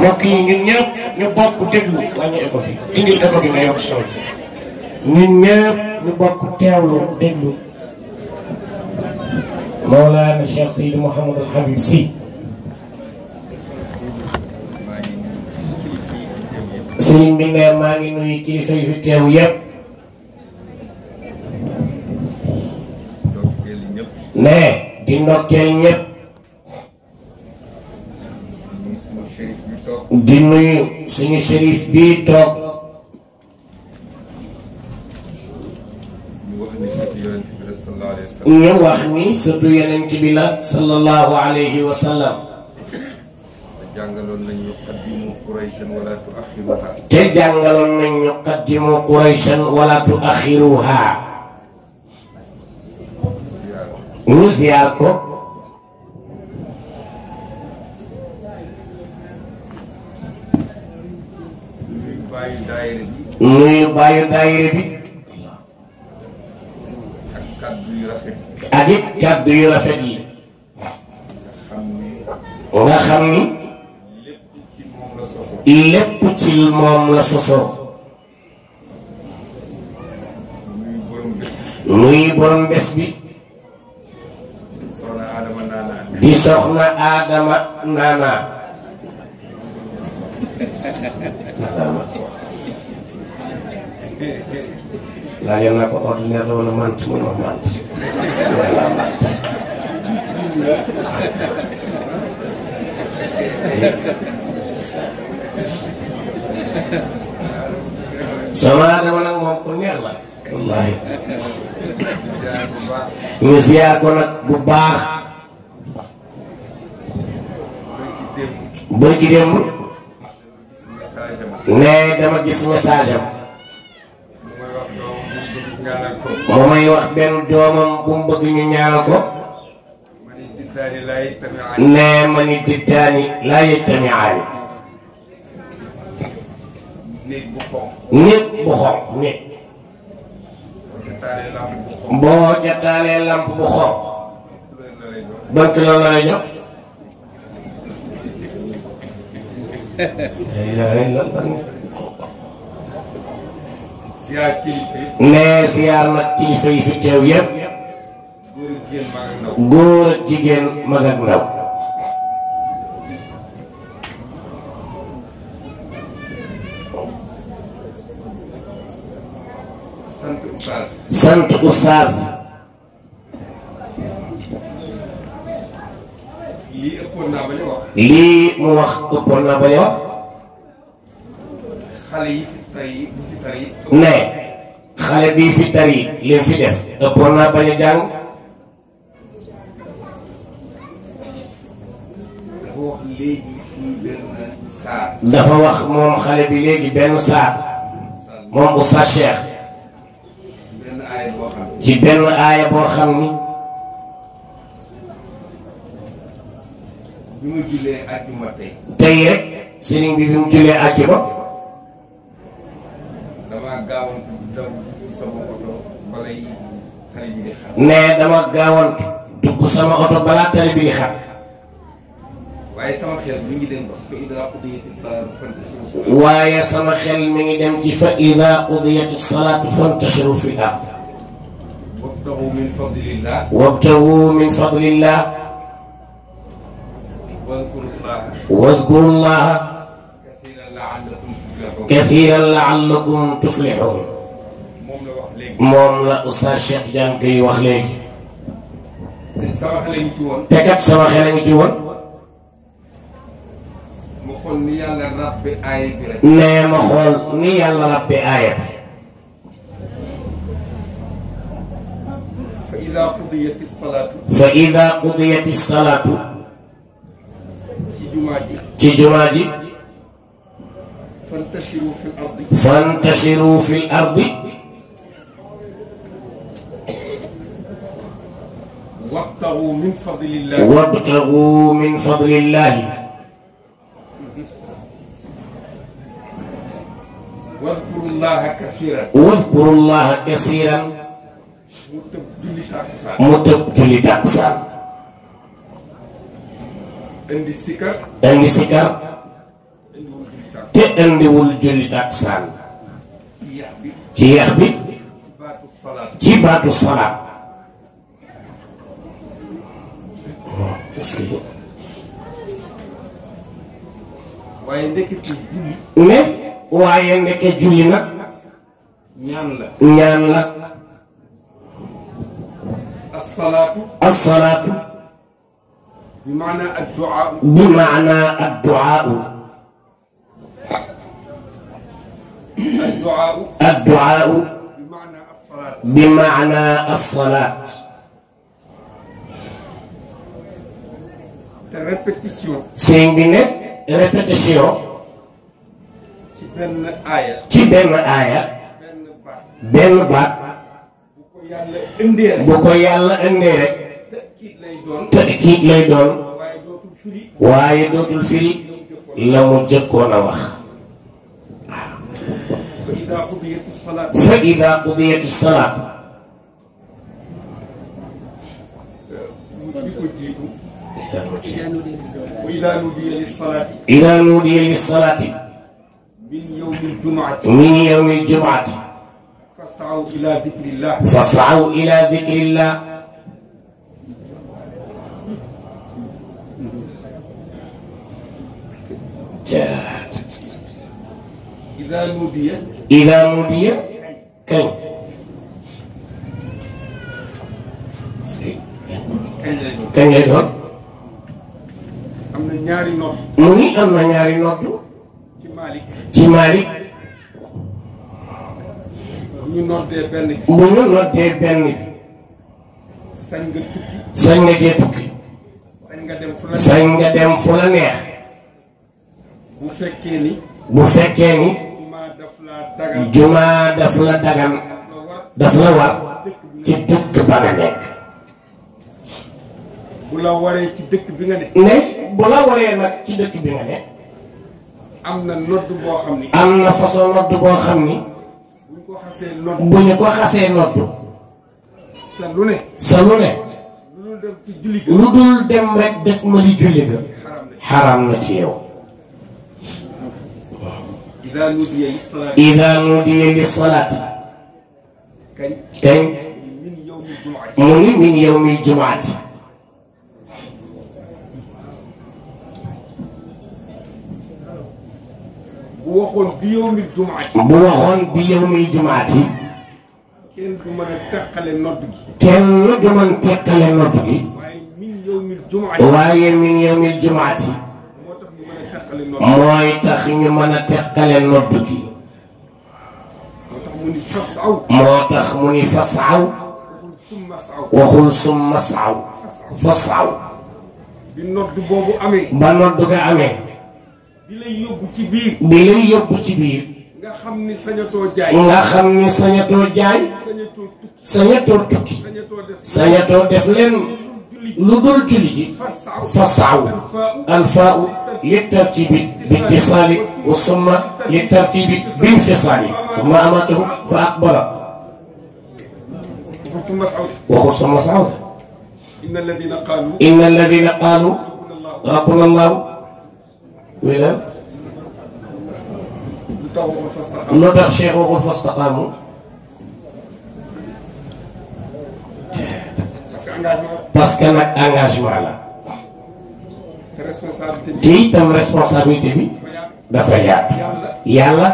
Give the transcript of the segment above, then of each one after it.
mbokk yi ñun ñëpp ñu bokk déglu wàññi écho bi indil écho bi nga yokk sooy ñun ñëpp ñu bokk teewlu déglu Mawlana Cheikh Seydi Mouhamadul Habib Sy sëriñ bi ne maa ngi nuyu kilifa yi fi teew yëpp ne di ndokkeel ñëpp di nuyu suñu shérif bii toog ñu wax ni surtout yonent bi la sallallahu alayhi wa sallam te jàngaloon nañu qaddimu qurayshan wala tuaxiruha ñu ziyaar ko nuyu bàyyi daayira bi ak it kàddu yu rafet yi nga xam ni lépp ci moom la sosoo nuyu borom bés bi di soxna Adama Nana laajal naa ko ordinaire la wala mant mënoo mant soxna Adama nag moom ku neex la wallaahi ñu ziyaar ko nag bu baax boo ci démb ne dama gis message am mu may wax benn doomam bu mu bëgg ñu ñaanal ko ne ma ni diddaani laa yajtamiaani nit bu xonq nit boo ca taalee lamp bu xonq ban kilo la lay jox nee ziyaar nag kilifa yi fi teew yépp góor ak jigéen mag ak ndaw sant oustaz lii mu wax ëppoon naa bañ a wax ne xale bii fi tari lim fi def ëppoon naa bañ a jàng dafa wax moom xale bi léegi benn saar moom oustaz Cheikh ci benn aaya boo xam ni bi mu jullee àjjuma tey rek sëriñ bi mu jullee àjjuma dama gaawantu daw sama oto balay tali bi di xar ne dama gaawantu dugg sama oto balaa tali bi di xar waaye sama xel mi ngi dem fa ida qudiyati salaatu fantashiru waaye sama xel mi ngi dem ci fa ida qudiyati salaatu fantashiru fi ard wabtagu min fadlillah wabtagu min fadlillah واذكروا الله كثيرا لعلكم تفلحون moom la Oustaz Cheikh Tidiane Gaye wax léegi te kat sama xel a ngi ci woon nee ma xool ni yàlla rabbe aaya bi fa ida qudiyati salaatu ci jumaa ji fantashiru fil ardi wabtagu min fadlillahi wadhkuru llaha kasiran mu tëb julli tàkkusaan indi sikar indi sikar te indiwul julli takkusaan ci yax bi ci yeex bi baatu salaat ci baatu salaat waaye ndeketi julli ne waaye ndeke julli nag ñaan la ñaan la assalaatu assalaatu bi maana adduaa bi maana adduaa adduaa bi maana assalaat bi maana assalaat te répétition sëñ bi ne répétition ci benn aaya ci benn aaya benn baat benn baat bu ko yàlla indee rek bu ko yàlla indee rek tëkkiit lay doon tëkkiit lay doon waaye dootul firi waaye dootul firi la mu jëkkoon a wax fa idaa qudiyati salaat fa ida qudiyati salaat bi ko jiitu wa idaa nudiya lis-salaati ida nuudiya lis-salaati min yawmil jumuati min yawmil jumuati fas'aw ilaa dikrillah fas'aw ila dikrillah idaa nudiya ida nuudiya kañ kañ lay doon kañ lay doon am na ñaari noot mu ngi am na ñaari noddu ci Maalik ci Maalik bu ñu noddee benn bi bu ñu noddee benn bi sañ nga tukki sañ nga cee tukki sañ nga dem fu la sañ nga dem fu la neex bu fekkee ni bu fekkee ni jumaa daf laa dagal jumaa daf la dagan la war daf la war ci dëkk ba nga nekk bu la waree ci dëkk bi nga ne ne bu la waree nag ci dëkk bi nga ne am na nodd boo xam ni am na façon nodd boo xam ni buñ ko xasee nodd bu ñu ko xasee nodd sa lu ne sa lu ne lu dul dem ci julli ga lu dul dem rek dëkk ma li julli ga xaram na xaram na ci yow idaa nudiya lis-salaati ida nudiya li salaati kañ kañ min yawmil jumuati mu ngi min yawmil jumaati bu waxoon bi yawmil jumuati bu waxoon bi yawmil jumaati kenn du mën a teqale nodd gi kenn du man tekkale nodd gi waaye min yawmil jumuati waaye min yawmil jumaati moo tax ñu mën a teqale nodd mooy tax ñu mën a tekkale nodd gi moo tax mu ni fas'aw moo tax mu ni fasaw summa sa'aw waxul summa saw fasaw bi nodd boobu amee ba nodd ga amee bi lay yóbbu ci biir bi lay yóbbu ci biir nga xam ni sañatoo jaay nga xam ni sañatoo jaay sañatoo tukki sañatoo tukki sañatoo def sañatoo def leen lu dul julli ji fasaw alfaau li tartibi bi ittisaali wa summa li tartibi bi infisaali summa amatahu fa akbara summa sa'aw waxul summa saw inna alladina qaalu inna alladina qaalu rabbuna allahu wilan lu tax waxul fastaqaamu lu tax cheikh waxul fastaqaamu parce que engagement parce que nag engagement la te responsabilité bi te itam responsabilité bi dafa yaatu yàlla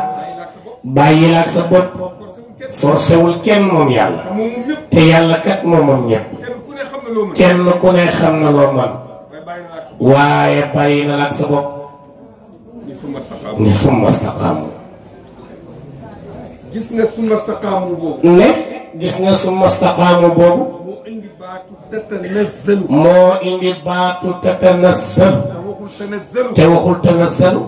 bàyyi la ak sa bopp bàyyi la ak sa bopp forcé wul kenn forcé wul kenn moom yàlla te moom ñëpp te yàlla kat moom moom ñëpp kenn ku ne xam na loo mën kenn ku ne xam na loo man waaye bàyyi na la ak sa bopp waaye bàyyi na la ak sa bopp ni summa staqaamu ni summa staqaamu gis nga summa staqaamu boobu ne gis nga summa staqaamu boobu moo indi baatu tatanazzalu moo indi baatu tatanassalu te waxul tanazzalu te waxul tanassalu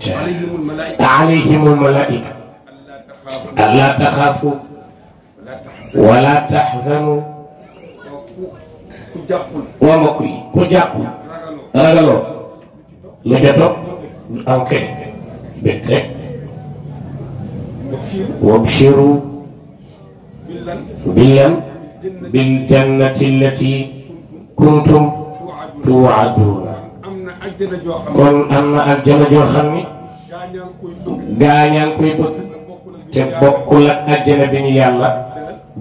alayhimul malaa'ika alayhimul malaa'ika allaa taxaafu wala taxzanu ku jàppul waa mbokk yi ku jàpp ragaloo ragaloo lu ca topp ok bég rek wabshiru billan bil jannati allati kuntum tuu'aduuna àjjana joo xam kon am na àjjana joo xam ni gaañaa koy bëgg gaañaa ngi koy bëgg te bokkul ak àjjana bi ñu yàlla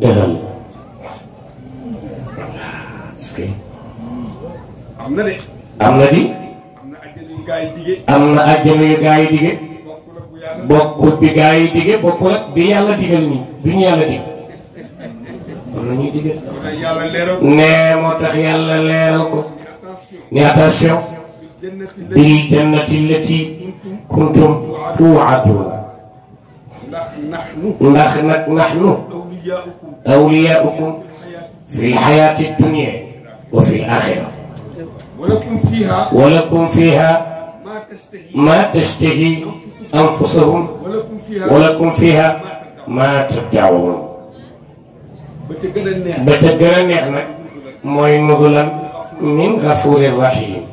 dëxal. am na de. am na di. am na àjjana yu gaa yi dige. am na àjjana yu gaa yi dige. bokkul bi gaa yi dige bokkul ak bi yàlla digal nii bi ñu yàlla dig. am na ñuy digal. nee moo tax yàlla leeral ko. ne attention. bil jannati allati kuntum tuu'aduuna. ndax nag naxnu awliyaaukum fi lxayaati dunya wa fi l-aaxira. ولكم فيها ما تشتهي أنفسهم ولكم فيها ما تدعون. بتجرى النعمة موي نزلا من غفور رحيم.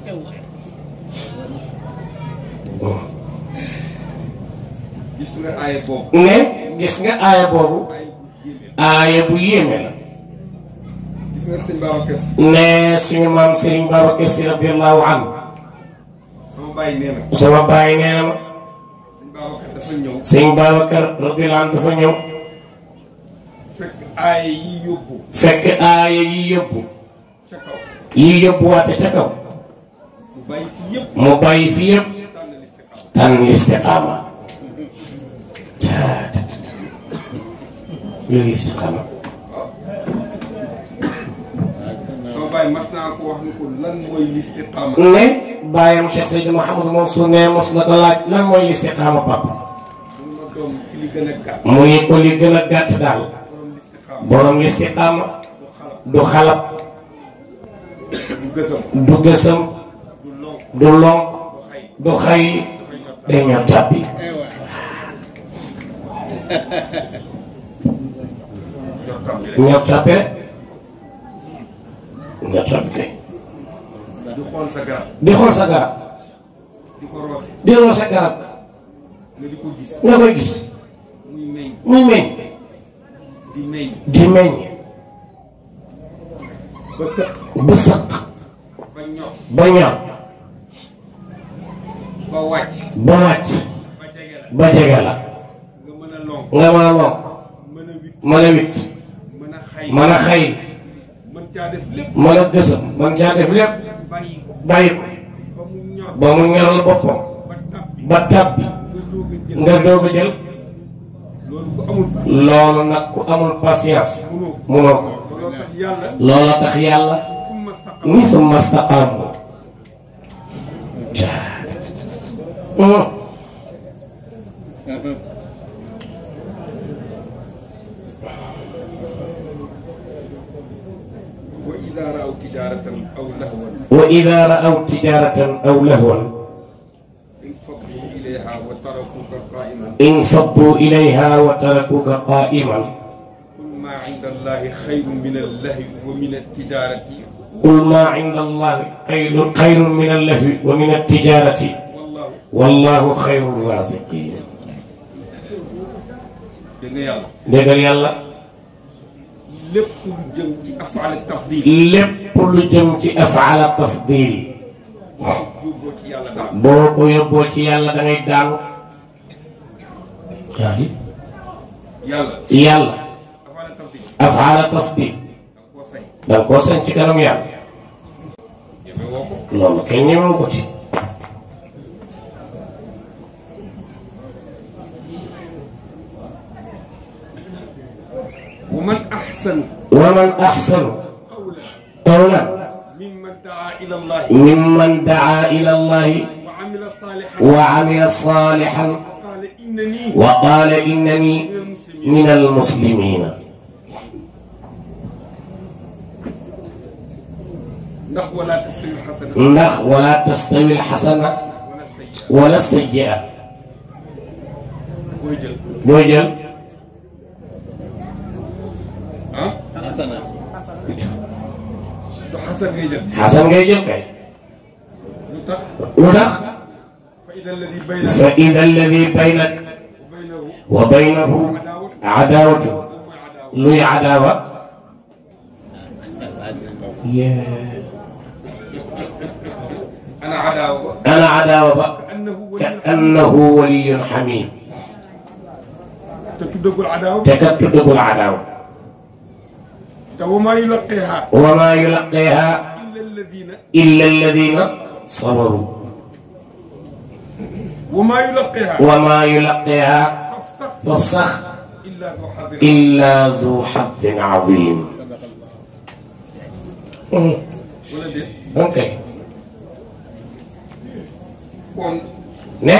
ne gis nga aaya boobu aaya bu yéeme la. ne suñu maam Serigne Babacar Sy radiyallahu anhu sama baay nee na ma Serigne Babacar radiyallahu anhu dafa ñëw fekk aaya yi yóbbu waate ca kaw mu bàyyi fi yëpp tànn listiqaama loolu listiqaama mas naa ko wax ni ko lan mooy listiqaama. ne baayam Cheikh Seydou Mouhamadou Mansour ne mos na ko laaj lan mooy listiqaama papa. mu ni ko li gën a gàtt daal. borom listiqaama du xalab. du gësam. du lonk. du xay. day ñor tàbbi. ñor tàbbi rek. nga toog kay. di xool sa garab. di xool sa garab. di ko roose. di roose sa garab. nga di ko gis. nga koy gis. muy meññ. muy meññ. di meññ. di meññ. ba sëq. ba sëq. ba ñor. ba ñor. ba wàcc. ba wàcc. ba jege la. ba jege la. nga mën a lonk. nga mën a lonk. mën a wit. mën a wit. mën a xay. mën a xay. mën a gësam mën caa def lépp bàyyi ko ba mu ñoral boppam ba tàbbi nga doog a jël loolu nag ku amul patience munoo ko. loola tax yàlla ni summa staqaamu وإذا رأوا تجارة أو لهوا انفضوا إليها وتركوك قائما. قل ما عند الله خير من اللهو ومن التجارة. قل ما عند الله خير من اللهو ومن التجارة والله خير الرازقين. déggal yàlla. lépp lu jëm ci afaal tafdil. lépp lu jëm ci afaal tafdil. boo ko yóbboo ci yàlla da ngay daanu. yaa di. yàlla. afaal tafdil. da nga koo sañ ci kanam yàlla. loolu kenn ñemewu ko ci. ومن أحسن قولا ممن دعا إلى الله وعمل صالحا وقال إنني من المسلمين. ndax ولا تستوي الحسنة ولا السيئة. booy jël. xasan ngay jël kay. lu tax. فإذا الذي بينك وبينه عداوة luy عداوة. ana adaawa ba ka annahu waliyyun hamim te kat tuddagul adaawa wa maa yulaqiha illa alladina sabaru wa maa yulaqiha fafsax illa du xadin azim. ok ne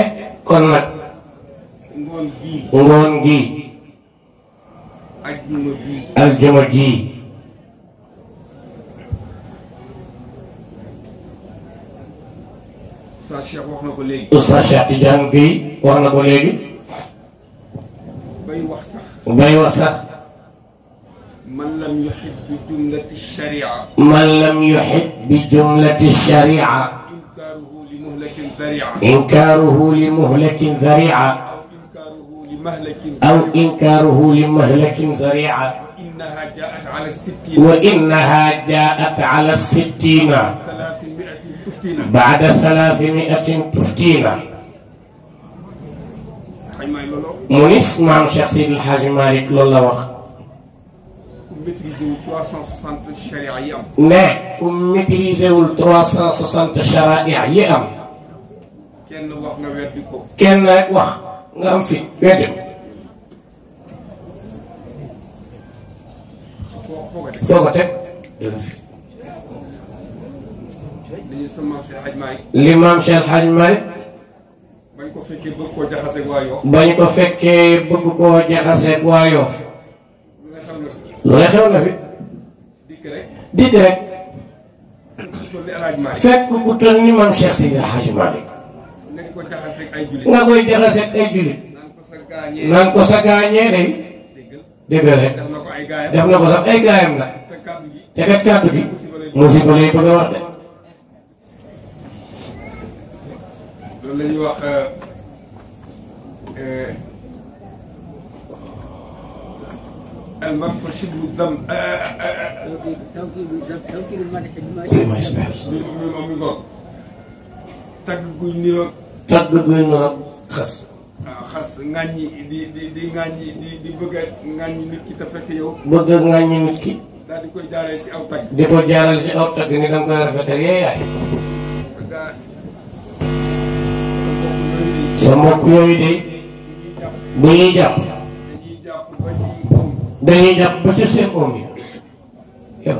kon nag ngoon gi aljuma ji Oustaz Cheikh Tidiane Gueye wax na ko léegi bay wax sax man lam yuhit bi jumlati sharia inkaaruhu li muhlakin dhari'a aw inkaaruhu li mahlakin dhari'a wa innaha jaa'at ala sittina ba'da 300 tuftina. mu nis maam Cheikh Seydi El Hadji Malick loolu la wax ne ku maîtriser wul 360 charia yi am kenn rek wax nga am fi weddi foo ko teg li maam Cheikh El Hadji Malick bañ ko fekkee bëgg koo jaxaseeg waa Yoff lu ne xew na fi dikk rek fekk ku toll ni maam Cheikh Seydi El Hadji Malick nga koy jaxaseeg ay jullit naan ko sa gaañee day dëgg rek def na ko sax ay gaayam nga te kat kàddu gi musiba lay bëgg a wax de. loolu la ñuy wax المدح شبه الذم tagg guy niroog xas. waaw xas ŋàññi di ŋàññi di bëgg a ŋàññi nit ki te fekk yow. bëgg a ŋàññi nit ki. daal di koy jaaree ci aw tagg. di ko jaarale ci aw tagg ni da nga koy rafetal yeeyaay. sa mbokk yooyu de bu ñuy jàpp dañuy jàpp ba ci seen oom yi yow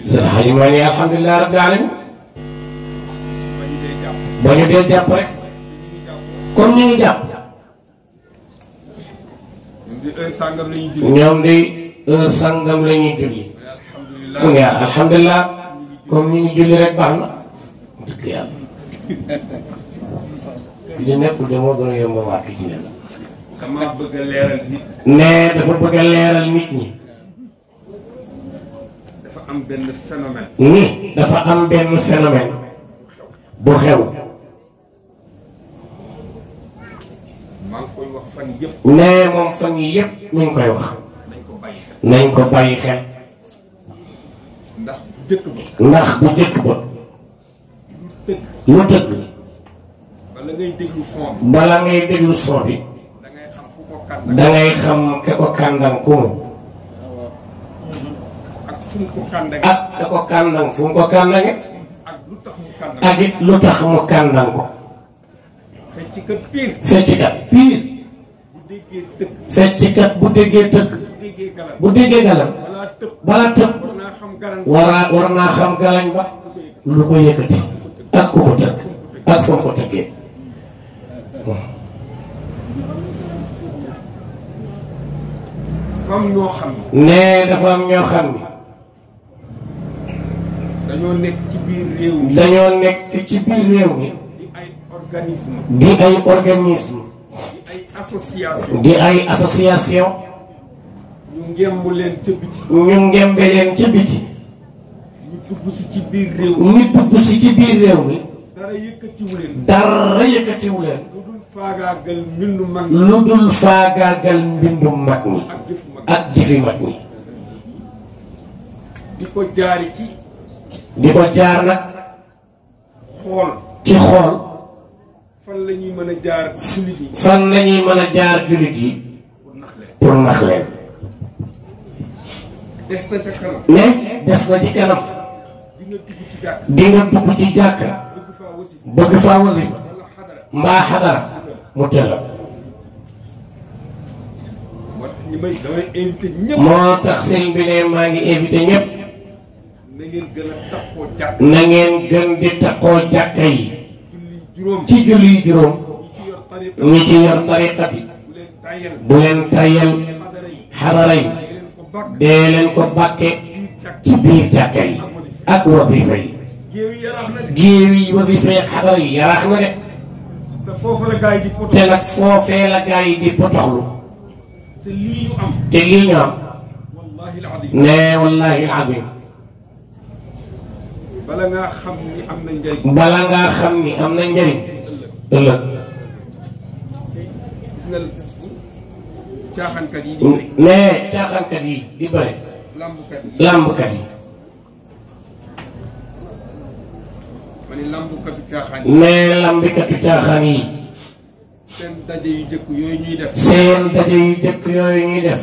seen xayma ni alhamdulilah rabbil alamin ba ñu dee jàpp rek comme ñu ngi jàpp ñoom de heure sangam la ñuy julli mu ngi alhamdulilah comme ñu ngi julli rek baax na dëgg yàlla ki ci nekkul de moo gën a yomb waa ki ci nekk. dama bëgg a leeral nit. nee dafa bëgg a leeral nit ñi. dafa am benn phénomène. ni dafa am benn phénomène bu xew. maa ngi koy wax fan yëpp. nee moom fan yii yëpp ñu ngi koy wax. nañ ko bàyyi xel. ndax bu jëkk ba. ndax bu jëkk ba. lu tëgg. bala ngay déglu son bi. bala ngay déglu son bi. da ngay xam ke ko kàndang ku mu. ak fu mu ko kàndang. ak ke ko kàndang fu mu ko kàndange. ak it lu tax mu kàndang ko. feccikat piir. feccikat piir. bu déggee tëgg. feccikat bu déggee tëgg. bu déggee galan. balaa tëb. war naa xam galañ ba. lu ko yëkkati. ak ku ko tëgg. ak fu mu ko tëggee. dafa am ñoo xam ne. nee dafa am ñoo xam ne. dañoo nekk ci biir réew mi. dañoo nekk ci biir réew mi. di ay organisme. di ay organisme. di ay association. di ay association. ñu ngemb leen ca biti. ñu ngembe leen ca biti. ñu dugg si ci biir réew mi. ñu dugg si ci biir réew mi. dara yëkkatiwu leen. dara yëkkatiwu leen. lu dul faagaagal mbindu mag ñi. lu dul faagaagal mbindu mag ñi. ak jëfi mag ñi. di ko jaari ci. di ko jaar nag. xool. ci xool. fan la ñuy mën a jaar jullit yi. fan la ñuy mën a jaar jullit yi. pour nax leen. des na ca kanam. ne des na ci kanam. di nga dugg ci jàkka. bëgg faa wasifa. mbaa xadara mu teel moo tax sëriñ bi ne maa ngi invité ñëpp. na ngeen gën di takkoo jàkka yi. ci julli juróom. ñi ci yor tariqa bi. bu leen tayal xadara yi. dee leen ko bàkke ci biir jàkka yi. ak wasifa yi. géew yi wasifa yi ak xadara yi yaraax na de. te nag foofee la gaa yi di potoxlu. te lii ñu am. ne wallahi alazim. bala ngaa xam ni am na njëriñ. bala ngaa xam ni am na njëriñ. ëllëg. gis nga caaxaankat yi di bëri. ne caaxaankat yi di bëri. làmbkat yi. ma ni làmbkatu caaxaan yi. ne làmbkatu caaxaan yi. seen daje yu jëkk yooyu ñuy def. seen daje yu jëkk yooyu ñuy def.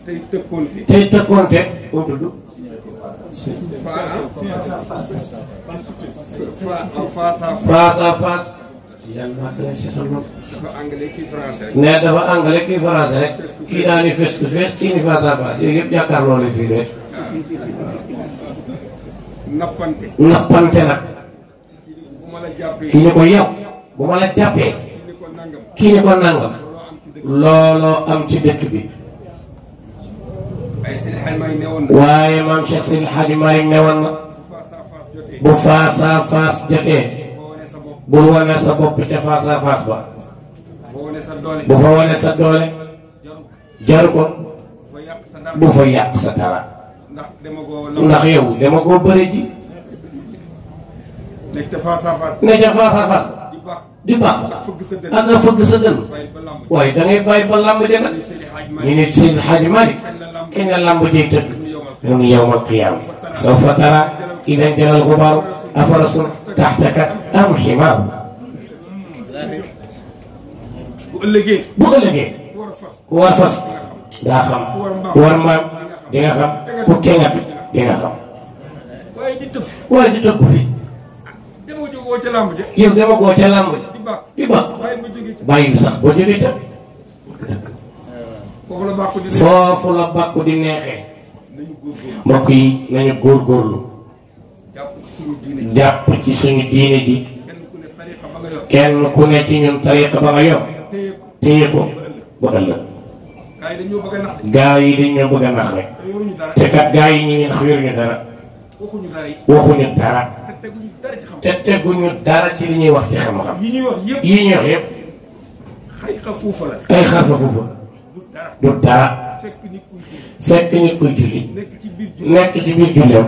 tey tëkkoonte. tey tëkkoonte. mu tudd. face à face. dafa anglais kii français rek. ne dafa anglais kii français rek. kii daal di face to face kii ni face à face yooyu yëpp jàkkaarloo lay fii rek. nappante. nappante nag. bu ma la jàppee. kii ni ko yow. bu ma la jàppee. kii ni ko nangam. looloo am ci dëkk bi. waaye maam Cheikh Seydi El Hadji Malick ne woon na. bu face à face jotee. bul wane sa bopp ca face à face ba. bu fa wane sa doole. jaru ko. bu fa yàq sa dara. ndax yow dama koo bëri ji. nekk ca face à face. nekk ca face à face. di bàkku ak a fëgg sa dënn. waaye da ngay bàyyi ba làmb ja nag. ñu ne Seydi El Hadji Malick kañ la làmb jee tëdd. mu ni yawmal qiyaama sawfa tara idaa jalal gubaaru afarasun taxtaka am ximaar. bu ëllëgee. bu ëllëgee. ku war fas daa xam. war mbaam di nga xam. ku keŋat di nga xam. waaye di tëggu fi. yow dama koo ca làmb ja. di bàkk bàyyi sax boo jógee ca. foofu la bàkku di neexee. mbokk yi nañu góorgóorlu. jàpp ci suñu diine ji. kenn ku ne ci ñun tariqa ba nga yor. téye ko ba ëllëg. gaa yi dañoo bëgg a nax rek. te kat gaa yi ñu ngi nax yoruñu dara. waxuñu dara. te teguñu dara ci li ñuy wax ci xam-xam. yi ñuy wax yëpp. ay xarfa fuufa. du dara. fekk nit koy julli. nekk ci biir julleem.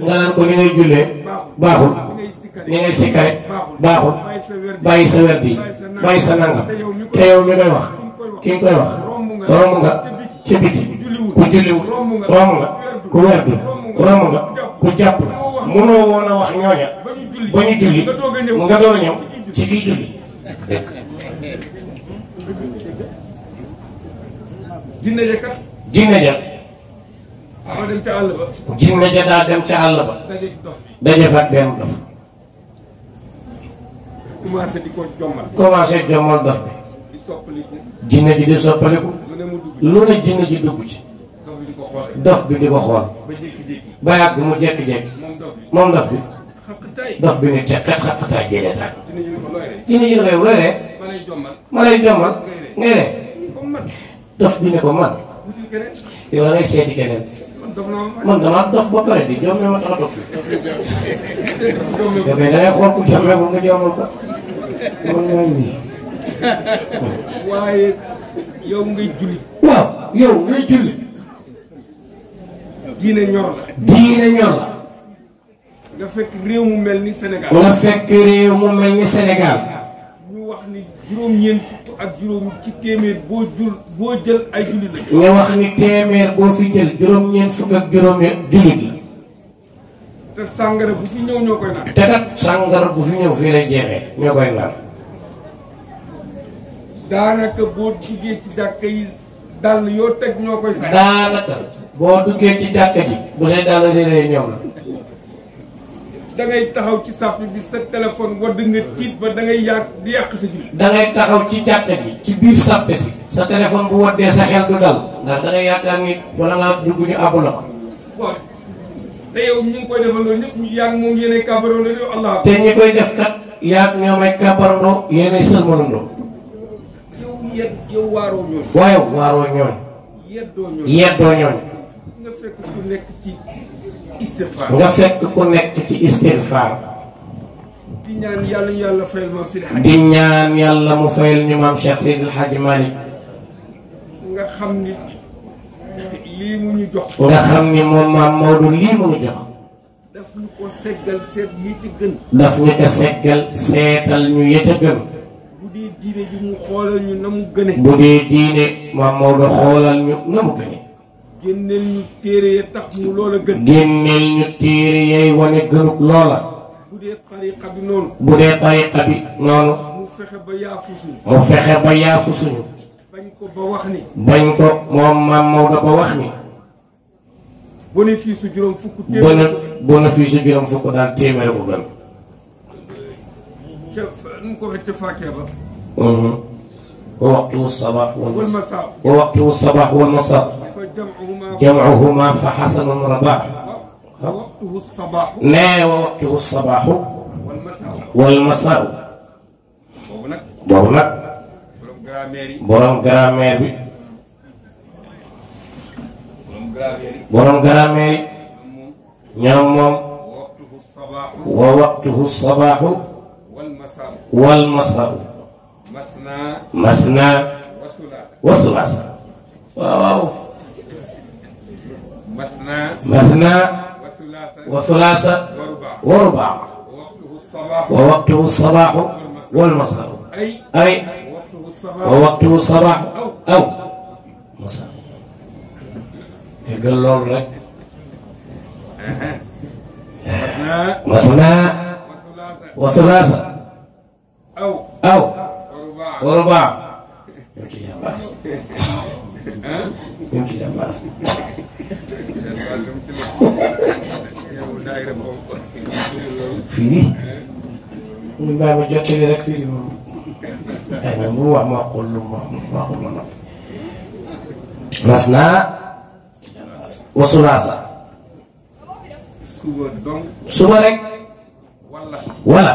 nga naan ko ni ngay jullee baaxul. ni ngay sikkare baaxul. bàyyi sa werd yi bàyyi sa nangam. te yow mi koy wax ki nga koy wax romb nga ci biti. ku julliwul romb nga ku werdul romb nga ku jàpp mënoo woon a wax ñooña ba ñu julli nga door ñëw ci kii julli. jinne ja kat. jinne ja. daa dem ca àll ba. jinne ja daa dem ca àll ba. daje fa ak benn dof. commencé di ko jommal. commencé jommal dof bi. di soppaliku. jinne ji di soppaliku. lu ne jinne ji dugg ci. dof bi di ko xool. ba yàgg mu jékki-jékki. moom dof bi. dof bi ni te xet xaqataay jéene taal. jinne ji ne ko yow looy ree. ma lay jommal ngay ree. dof bi ne ko man. yow da ngay seeti keneen. man damaa dof ba pare di jomme ma tax a toog fi. yow kay da ngay xool ku jommeekul nga jommal ko. man mooy nii. waaye yow ngay julli. waaw yow ngay julli. diine ñor la. diine ñor la. nga fekk réew mu mel ni Sénégal. nga fekk réew mu mel ni Sénégal. ñu wax ni juróom-ñeent ak juróom ci téeméer boo jël ay jullit la. nga wax ni téeméer boo fi jël juróom-ñeent fukk ak juróom jullit la. te sàngara bu fi ñëw ñoo koy naan. te kat sàngara bu fi ñëw fii lay jeexee ñoo koy naan. daanaka boo duggee ci jàkka yi dàll yoo teg ñoo koy sax. daanaka boo duggee ci jàkka ji bu say dàll réeree ñoom la. da ngay taxaw ci sàpp bi sa téléphone wadd nga tiit ba da ngay di yàq sa julli. da ngay taxaw ci jàkka ji ci biir sàppe si sa téléphone bu waddee sa xel du dal ndax da ngay yaakaar ni wala ngaa dugg ñu àbb la ko. bon te yow ñi ngi koy defandoo ñëpp yaa ngi moom yéenay kàbbarandoo yow Allah. te ñi koy def kat yaa ngi ñoom ay kàbbarandoo yéenay sëlmalandoo. yow waaroo ñooñ. waaye waaroo ñooñ. yeddoo ñooñ. nga fekk ku nekk ci istigfaar. nga fekk ku nekk ci istigfaar. di ñaan yàlla ñu yàlla fayal maam Seydi Hadji. di ñaan yàlla mu fayal ñu maam Cheikh Seydi El Hadji Malick. nga xam ni lii mu ñu jox. nga xam ni moom maam Maodo lii mu ñu jox. daf ñu ko seggal seet yi ci gën. daf ñu ko seggal seetal ñu ye ca gën. bu dee diine ji mu xoolal ñu na mu gëne. bu dee diine maam Maodo xoolal ñu na mu gëne. génneel ñu téere ya tax mu loola gën. génneel ñu téere yay wane gënub loola. bu dee tariqa bi noonu. bu dee tariqa bi noonu. mu fexe ba yaafu suñu. mu fexe ba yaafu suñu. bañ ko ba wax ni. bañ ko moom maam Maodo ba wax ni. bénéfice su juróom fukk téeméer. bénéfice su juróom fukk daal téeméer ko gën. nu mu ko waxee ca Faakee ba. wa waqtu sabaax wal masaa. wa waqtu sabaax wal masaa. jamcuhuma fa xasanun rabaax. wa waqtuhu sabaax. nee wa waqtuhu sabaaxu. wal masaa. wal masaa. boobu nag. borom grammaire bi. borom grammaire yi. ñoom moom. wa waqtuhu sabaaxu. wal masaa. masna wa sulaasa. waaw. masna wa sulaasa wa rubaa. wa waqtuhu sabaaxu wal masaa. ay wa waqtuhu sabaaxu aw masaa. déggal loolu rek. masna wa sulaasa aw wa rubaa. fii di mu bàyyi ma jottali rek fii di moom ay na mu wax ma xool lu ma xool ma nopp. masna wa sulaasa. suba rek wala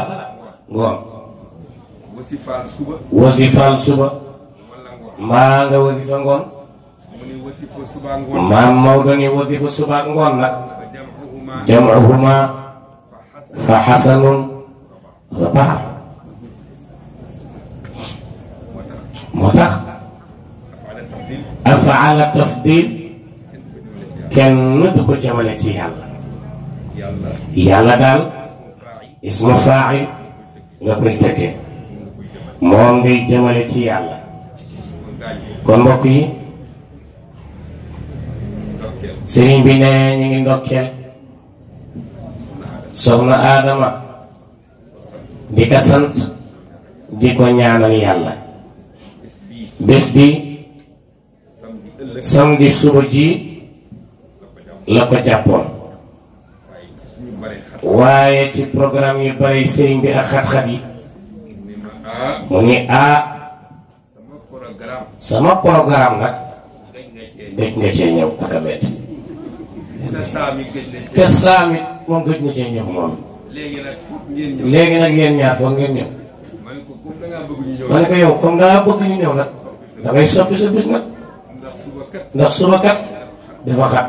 ngoon. wasifaal suba mbaa nga wasifa ngoon. maam Maodo ni wasifa suba ak ngoon nag. jamcuhuma fa xasanun rabaax. moo tax afaala tafdil kenn du ko jamale ci yàlla. yàlla daal ismu faa'il nga koy tëggee moom ngay jamale ci yàlla. kon mbokk yi sëriñ bi ne ñu ngi ndokkeel soxna Adama di ko sant di ko ñaanal yàlla. bés bi samedi suba ji la ko jàppoon waaye ci programme yu bari sëriñ bi ak xat-xat yi mu ni sama programme nag gëj nga cee ñëw katamet te saamit moom gëj nga cee ñëw moom. léegi nag yéen ñaar foog ngeen ñëw. ma ne ko yow comme dangaa bëgg ñu ñëw nag da ngay soppi sa bis nag ndax suba kat dafa xat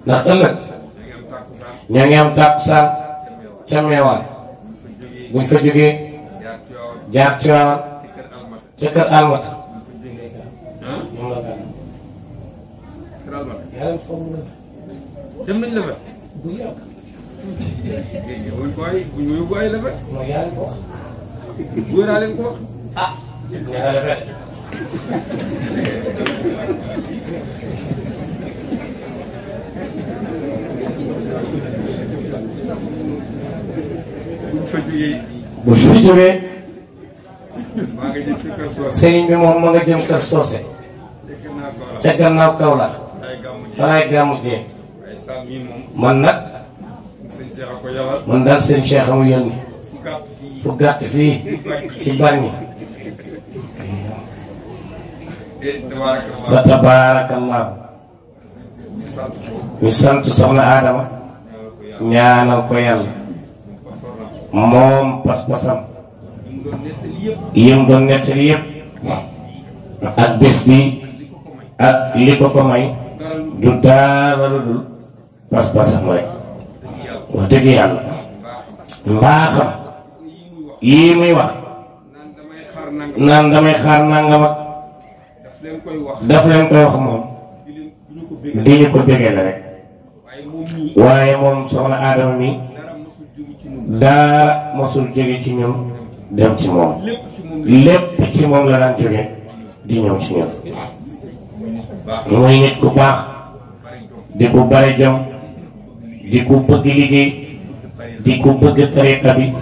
ndax ëllëg ñoo ngi am tàkkusaan ca meewaan buñ fa jógee jaar Tiwaawan ca kër Almata dem nañ la fa. bu yàgg. buñ ko ay buñ ñu yóbbu ay la fa. mooy yaa leen ko wax. góor naa leen ko wax. ah. ñaare rek. bu fi jógee maa nga jëm ci kër Socé. sëriñ bi moom ma nga jëm kër Socé ca gannaaw Kaolack fa laay gàmmu jee waaye Sam mii moom man nag sëñ Cheikh a ko yabal. man daal seen Cheikh amu yónni fu gàtt fii fu gàtt fii ci Bargny tabaarakallah. fa tabaarakallaahu ñu sant ko. ñu sant soxna Adama ñaanal ko yàlla moom pas-pasam ñu doon nettali yëpp. yëm doon nettali yëpp ak bés bi ak li ko ko may dara lu du dara lu dul pas-pasam rek wax dëgg yàlla mbaaxam yii muy wax naan damay xaar nangam. naan damay xaar nangam ak daf leen koy wax. daf leen koy wax moom di leen di ñu ko bégal. di ñu ko bégee la rek waaye moom mii. waaye moom soxna Adama mi dara mosul jóge ci ñun. dara mosul jóge ci ñun dem ci moom lépp ci moom la. lépp ci moom la daan jóge di ñëw ci ñun baax muy nit ku baax bari jom. di ku bare jom di ku bëgg liggéey di ku bëgg tariqa bi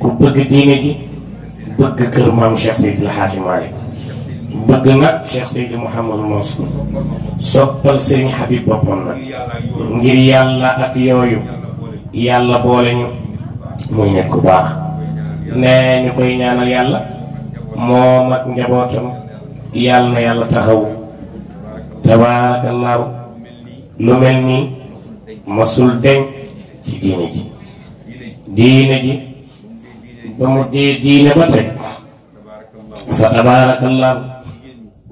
ku bëgg diine ji bëgg kër maam Cheikh Seydi El Hadji Malick bëgg nag Cheikh Seydi Mouhamadou Mansour soppal Serigne Habib boppam nag ngir yàlla ak yooyu yàlla boole ñu muy nit ku baax nee ñu koy ñaanal yàlla moom ak njabootam yàlla na yàlla taxaw tabaarakallaahu lu mel nii masul deñ ci diine ji ba mu dee diine ba tey fa tabaarakallaahu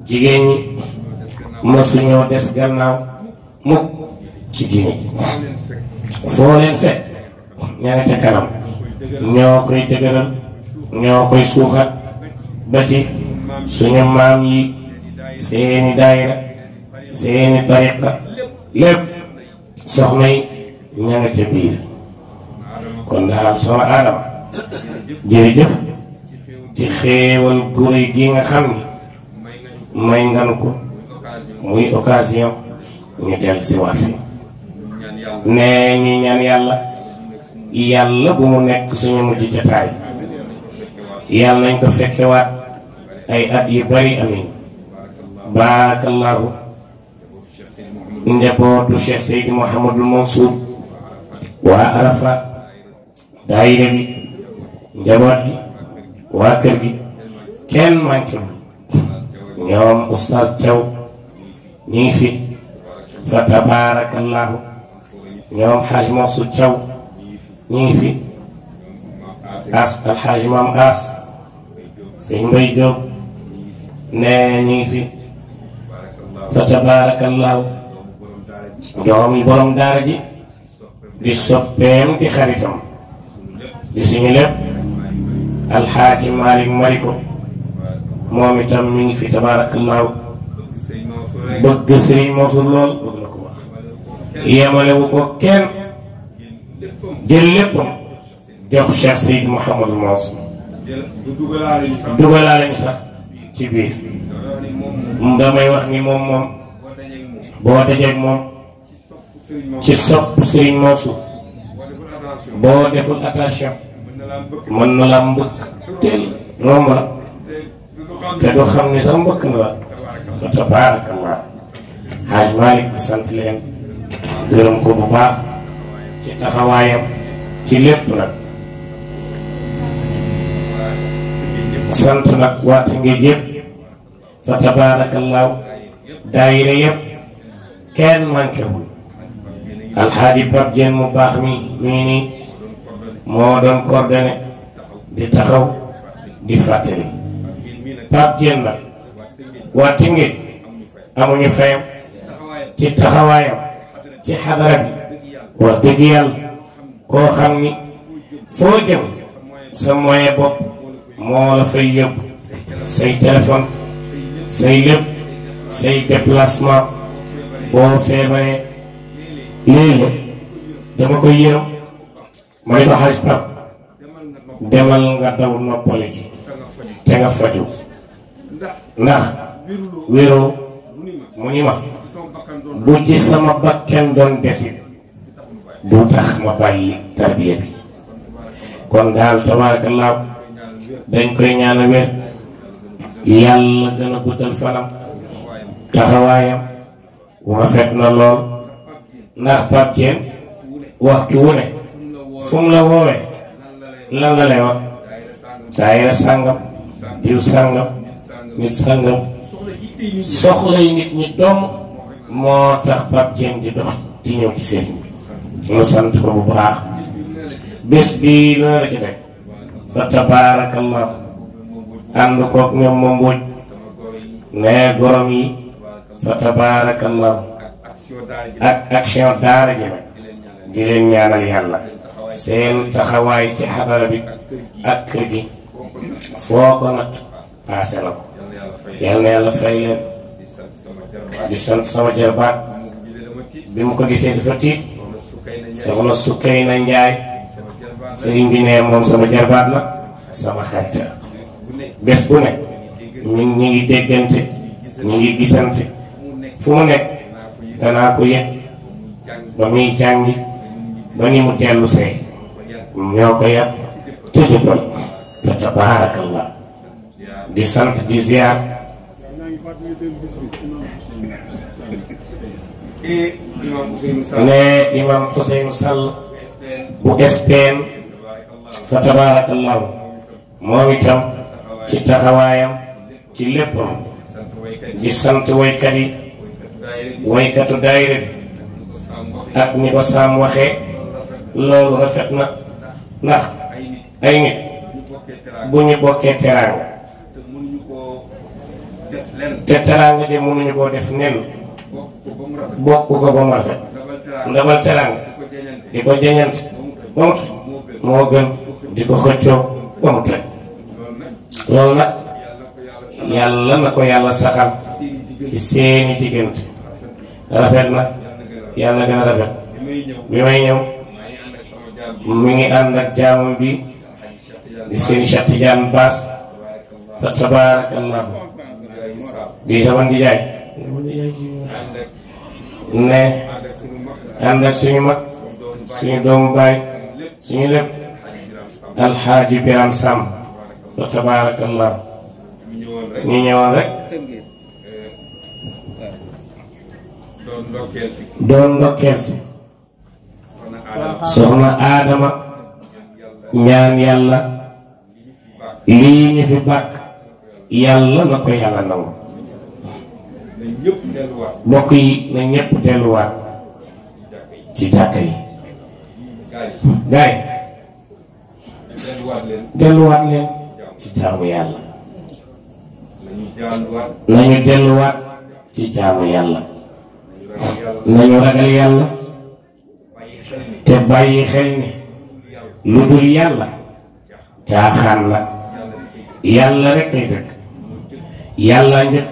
jigéen ñi masuñoo des gannaaw mukk ci diine ji foo leen fekk ña nga ca kanam ñoo koy dëgëral ñoo koy suuxat ba ci suñu maam yi seeni daayira seeni tariqa lépp soxna yi ña nga ca biir kon daal soxna Adama jërëjëf ci xéewal gu rëy gi nga xam ni may ngan ko muy occasion ñu dellu si waat fi nee ñi ñaan yàlla bu mu nekk suñu mujj jotaay yàlla nañ ko fekkewaat ay at yu bari amin baarakallaahu njabootu Cheikh Seydi Mouhamadou Mansour waa Arafa daayira bi njaboot gi waa kër gi kenn manqué ñoom oustaz Thiaw ñi ngi fi fa tabaarakallaahu ñoom xaaj Mansour Thiaw ñi ngi fi as alxaaj maam as sëñ Mbay Jóob nee ñi ngi fi fa tabaarakallaahu doom yi borom daara ji di soppeem di xaritam di suñu lépp alxaaji Malick Mariko moom itam mi ngi fi tabaarakallaahu bëgg Sëriñ Mansour lool bëgg na ko wax yemalewu ko kenn jël léppam jox Cheikh Seydi Mouhamadou Mansour dugalaale ñu sax ci biir damay wax ni moom boo dajeeg moom ci sopp Sëriñ Mansour boo deful attention mën na la mbëkk teel romb la te du xam ni sax mbëkk na la wa tabaarakallah Haaj Malick bi sant leen gërëm ko bu baax ci taxawaayam ci lépp nag sant nag waa Tëngéej yëpp fa tabaarakallaahu daayira yëpp kenn manqué wul alxaaji Pape Diène mu baax mi ngi nii moo doon coordonné di taxaw di fàttali Pape Diène nag waa Tëngéej amuñu fayam ci taxawaayam ci xadara bi wax dëgg yàlla koo xam ni foo jëm sa moyen bopp moo la fay yóbbu say téléphone say lépp say déplacement boo feebaree léeg-léeg dama koy yërëm ma ne ko xaj Pap demal nga daw noppale ji te nga faju ndax wéroo mu ni ma bu ci sama bakken doon desit du tax ma bàyyi tarbiya bi kon daal tabarakallah dañ koy ñaan wér yàlla gën a guddal fanam taxawaayam rafet na lool ndax Pape Diène waxtu wu ne fu mu la woowee lan la lay wax daayira sàngam diw sàngam nit sàngam soxlay nit ñi doom moo tax Pape Diène di dox di ñëw ci sëriñ bi mu sant ko bu baax bés bii lu ne la ci teg fa tabaarakallah ànd koog ñoom ma mbuuj ne gorom yi fa tabaarakallah ak action daara ji nag di leen ñaanal yàlla seen taxawaay ci xadara bi ak kër gi foo ko nag paase la ko yal na yàlla fay leen di sant sama jarbaat bi mu ko gisee dafa tiit soxna Sukayna Njaay sëriñ bi ne moom sama jarbaat la sama xarit bés bu ne ñi ngi déggante ñi ngi gisante fu mu nekk danaa ko yëg ba muy jàngi ba ni mu dellu see ñoo ko yàpp tëjëpal fa tabaarakallah di sant di ziar ne imam Ousseynou Sall bu SPN fa tabaarakallah moom itam ci taxawaayam ci léppam di sant waykat yi waykatu daayira bi ak ni ko Sam waxee loolu rafet na ndax ay nit bu ñu bokkee teraanga te teraanga de mënuñu koo def nen bokk ko ba mu rafet ndabal teraanga di ko jeñante ba mu toj moo gën di ko xëccoo ba mu toj loolu nag yàlla na ko yàlla saxal ci seeni diggante rafet na yàlla gën a rafet bi may ñëw mi ngi ànd ak jaamam bi di seen Cheikh Tidiane Bass fa tabaarakallah di sama ndijaay ne ànd ak suñu mag suñu doomu baay suñu lépp alxaaji Biram Samb fa tabaarakallah ñu ñëwoon rek doon ndokkeel si soxna Adama ñaan yàlla lii ñu fi bàkk yàlla na ko yàlla nangu mbokk yi na ñépp delluwaat ci jàkka yi gaay delluwaat leen ci jaamu yàlla nañu delluwaat ci jaamu yàlla nañu ragal yàlla te bàyyi xel ni lu dul yàlla caaxaan la yàlla rek ay dëgg yàlla njëkk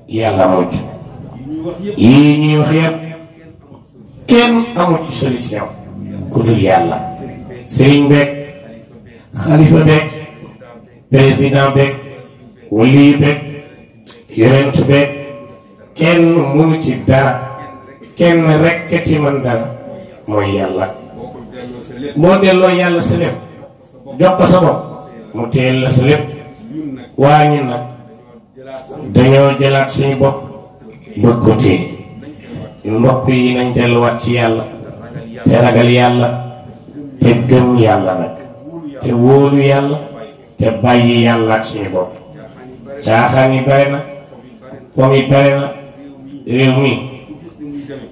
yàlla mujj yii ñuy wax yëpp kenn amul ci solution ku dul yàlla sëriñ beeg xalifa beeg président beeg wali beeg yonent beeg kenn mënu ci dara kenn rekk ci man dara mooy yàlla boo delloo yàlla sa lépp jox ko sa bopp mu téyel la sa lépp waa ñun nag dañoo jëlaat suñu bopp bëgg ko téye mbokk yi nañ delluwaat ci yàlla te ragal yàlla te gëm yàlla nag te wóolu yàlla te bàyyi yàlla ak suñu bopp caaxaan yi bare na pom yi bare na réew mi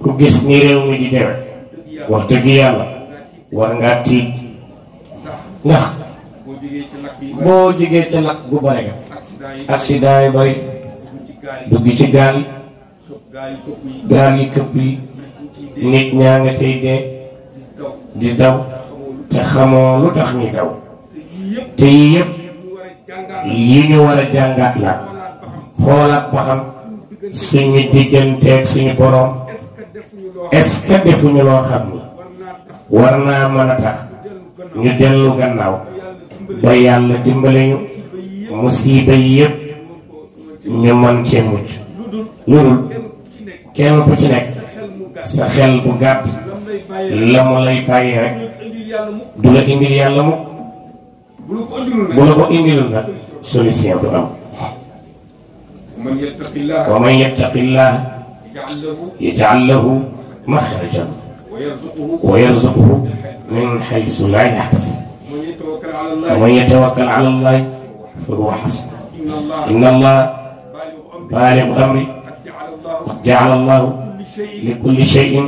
ku gis ni réew mi di dewe wax dëgg yàlla war ngaa tiit ndax boo jógee ca lakk gu bare ga accident yi bari dugg ci gaal yi këpp yi nit ñaa nga cay dee di daw te xamoo lu tax ñuy daw te yii yëpp yi ñu war a jàngaat la xoolaat ba xam suñu digganteeg suñu boroom est-ce que defuñu loo xam ni war naa mën a tax ñu dellu gannaaw ba yàlla dimbale ñu musiba yi yëpp ñu mën cee mucc lu dul kenn ku ci nekk sa xel bu gàtt la mu lay bàyyi rek du la indil yàlla mukk bu la ko indilul nag solution du am. wa man yattaqillah yaj'al lahu makhrajan wa yarzuqhu min haythu la yahtasib wa man yatawakkal ala Allah fa huwa hasbuh inna Allah balighu amri qad ja'ala Allah li kulli shay'in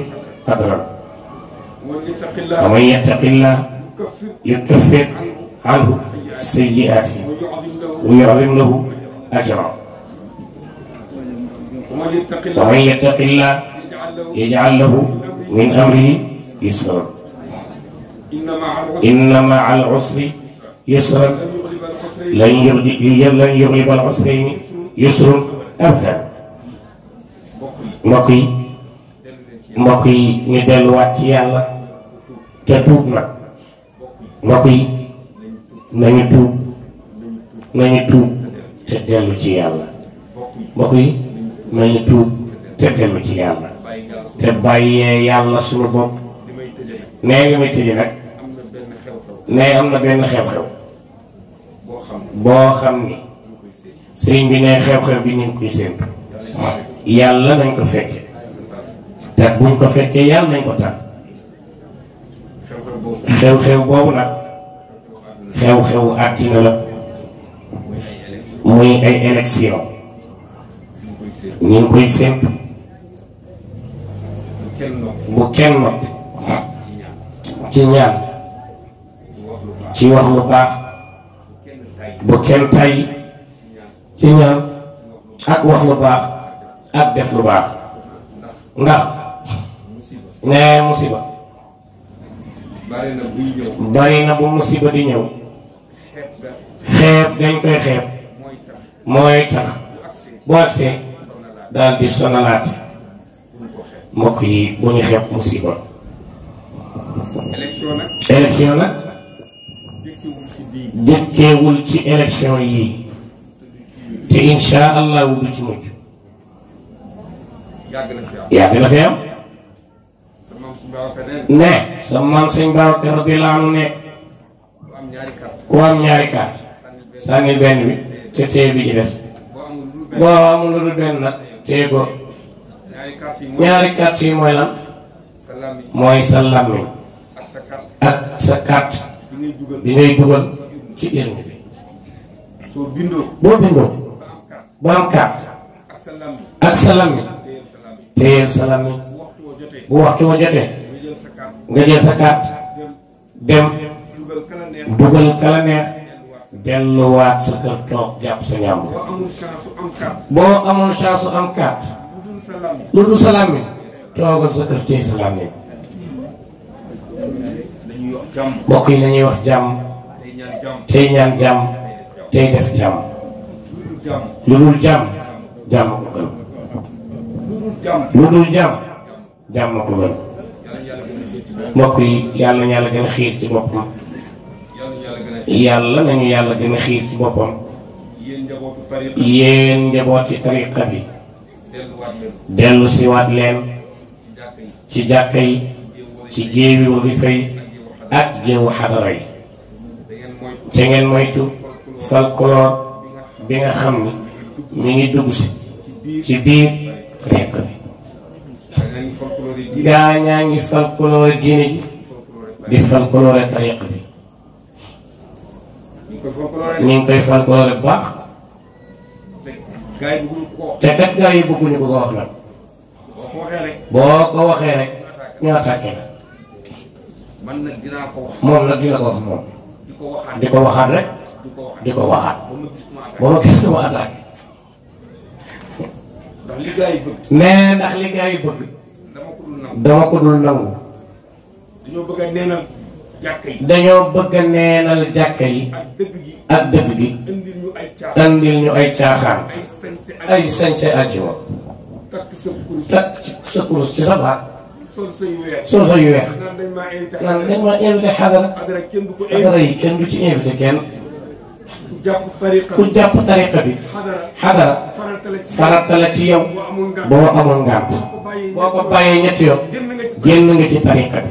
qadran wa man yattaqillah yukaffir anhu sayyi'atihi wa yu'zim lahu ajran wa man yattaqillah yaj'al lahu min amrihi yusran inna ma'al usri yusran lan yughliba al usrayni yusrun abadan. mbokk yi ñu delluwaat ci yàlla te tuub nag. mbokk yi nañu tuub te dellu ci yàlla. mbokk yi nañu tuub te dellu ci yàlla te bàyyee yàlla suñu bopp. nee nga may tëje nag nee am na benn xew-xew boo xam ni sëriñ bi ne xew-xew bi ñu ngi koy séentu yàlla nañ ko fekkee te buñ ko fekkee yàlla nañ ko tànn. xew-xew boobu nag xew-xewu àddina la muy ay élection ñu ngi koy séentu bu kenn noppi ci ñaan ci wax lu baax bu kenn tay ci ñaan ak wax lu baax ak def lu baax ndax nee musiba bari na bu musiba di ñëw xeeb gañ koy xeeb mooy tax bu agsee daal di sonalaate. mbokk yi bu ñu xeeb musiba. élection nag jëkkeewul ci élection yii te insha allahu du ci mujj. yàgg na fi am. ne sa maam sëñ Babacar radiyallahu anhu ne ku am ñaari carte sànni benn bi te téye bi ci des boo amul lu dul benn nag téye ko. ñaari carte yi mooy lan mooy sa làmmiñ ak sa carte bi ngay dugal ci urne bi. boo bindoo ba am carte ak sa làmmiñ téyeel sa làmmiñ bu waxtu wa jotee nga jël sa carte dem dugal kala neex delluwaat sa kër toog jàpp sa ñàmb. boo amul chance am carte lu dul sa làmmiñ toogal sa kër téye sa làmmiñ. mbokk yi nañuy wax jàmm tey ñaan jàmm tey def jàmm. lu dul jàmm jàmm ko gën. lu dul jàmm jàmm ko gën. mbokk yi yàlla na yàlla gën a xiir ci boppam. yàlla nañu yàlla gën a xiir ci boppam. yéen njabooti tariqa bi dellu si waat leen ci jàkka yi ci géewi wasifa yi ak géewu xadara yi te ngeen moytu folklore bi nga xam ni mi ngi dugg si ci biir tariqa bi. gaa ñaa ngi folklore diine ji di folklore tariqa bi ñu ngi koy folklore bu baax te kat gaa yi bëgguñu ko wax nag boo ko waxee rek ñu attaqué la moom nag dina ko wax moom di ko waxaat rek di ko waxaat ba ma gis ko ma attaqué mais ndax li gaa yi bëgg dama ko dul nangu. dañoo bëgg a neenal jàkka yi ak dëgg gi andil ñu ay caaxaan ay sañse àjjuma takk sa kurus ci sa baat sol sa yu weex naan dañ ma invité xadara yi kenn du ci invité kenn. ku jàpp tariqa bi xadara farata la ci yow boo amul ngànt boo ko bàyyee ñetti yoon génn nga ci tariqa bi.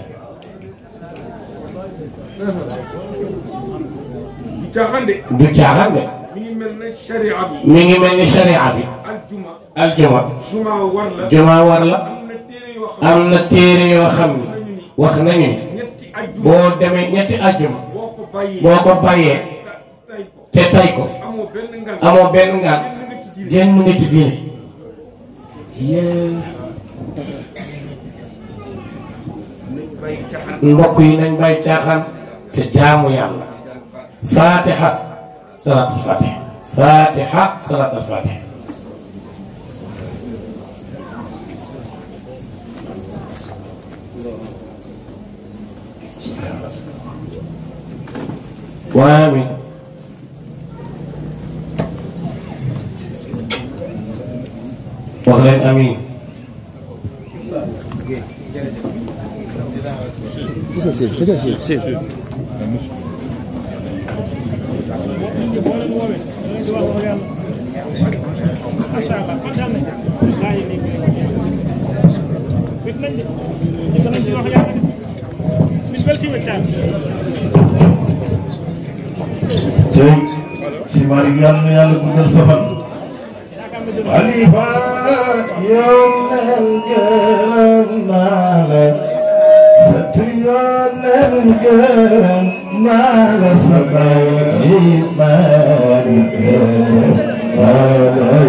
caaxaan de. du caaxaan de. mi ngi mel ne sharia bi. mi ngi mel ni sharia bi. aljuma. juma war la. am na téere yoo xam ni wax nañu ni boo demee ñetti aljuma boo ko bàyyee te tay ko amoo benn ngaan génn nga ci diine. mbokk yi nañ bàyyi caaxaan te jaamu yàlla. fatiha salaatul fatiha. fatiha salaatul fatiha. وآمين. وأهلا آمين. si Malick yàlla na yàlla guddal sa fan. Xalifa yónneen gërëm naa la. sant yónneen gërëm naa la. sa baay Malick gërëm naa la.